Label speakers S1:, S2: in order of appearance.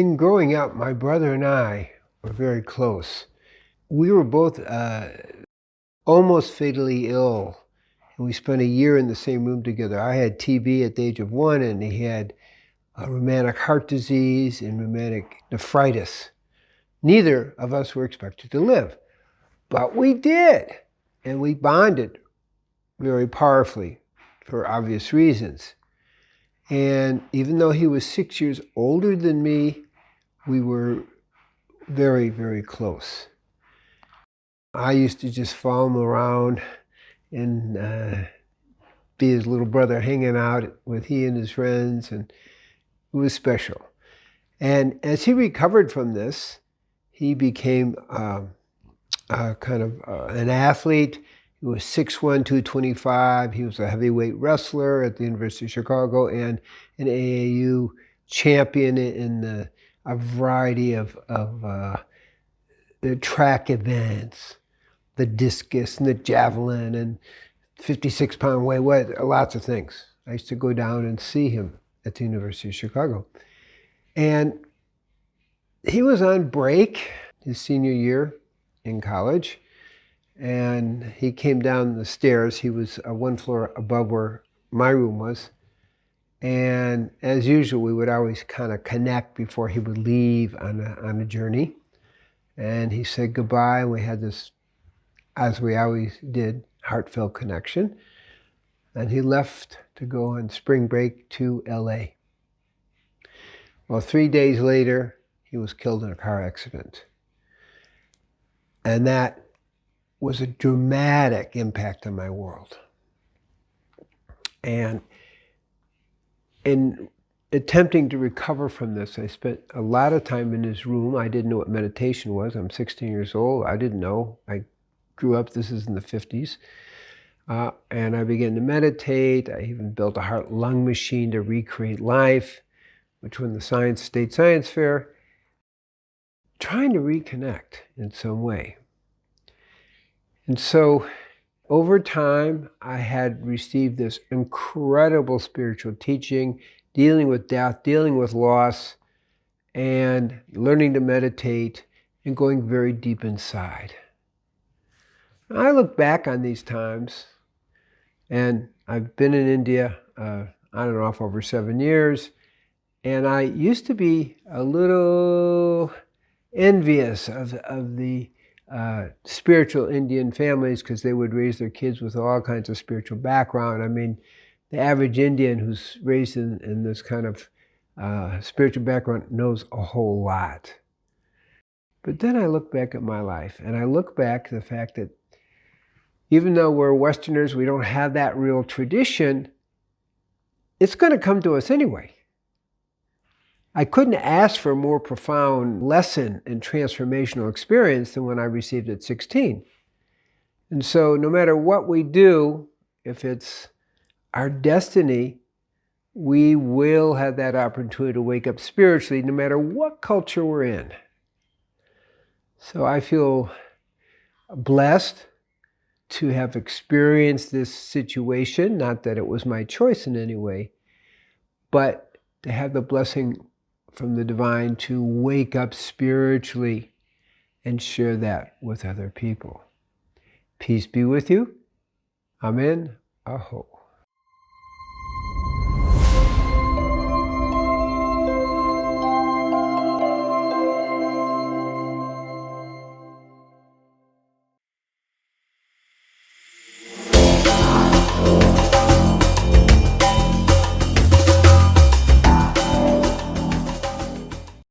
S1: In growing up, my brother and I were very close. We were both almost fatally ill, and we spent a year in the same room together. I had TB at the age of 1, and he had rheumatic heart disease and rheumatic nephritis. Neither of us were expected to live, but we did, and we bonded very powerfully for obvious reasons. And even though he was 6 years older than me, we were very, very close. I used to just follow him around and be his little brother, hanging out with he and his friends, and it was special. And as he recovered from this, he became kind of an athlete. He was 6'1", 225. He was a heavyweight wrestler at the University of Chicago and an AAU champion in a variety of the track events, the discus and the javelin and 56-pound weight, lots of things. I used to go down and see him at the University of Chicago. And he was on break his senior year in college, and he came down the stairs. He was one floor above where my room was. And as usual, we would always kind of connect before he would leave on a journey. And he said goodbye, and we had this, as we always did, heartfelt connection. And he left to go on spring break to LA. Well, 3 days later, he was killed in a car accident. And that was a dramatic impact on my world. And in attempting to recover from this, I spent a lot of time in his room. I didn't know what meditation was. I'm 16 years old. I didn't know. I grew up, this is in the 50s. And I began to meditate. I even built a heart-lung machine to recreate life, which won the State Science Fair, trying to reconnect in some way. And so over time, I had received this incredible spiritual teaching, dealing with death, dealing with loss, and learning to meditate and going very deep inside. I look back on these times, and I've been in India on and off over 7 years, and I used to be a little envious of the spiritual Indian families, because they would raise their kids with all kinds of spiritual background. I mean, the average Indian who's raised in this kind of spiritual background knows a whole lot. But then I look back at my life, and I look back at the fact that even though we're Westerners, we don't have that real tradition, it's going to come to us anyway. I couldn't ask for a more profound lesson and transformational experience than when I received it at 16. And so no matter what we do, if it's our destiny, we will have that opportunity to wake up spiritually no matter what culture we're in. So I feel blessed to have experienced this situation, not that it was my choice in any way, but to have the blessing from the divine to wake up spiritually and share that with other people. Peace be with you. Amen. Aho.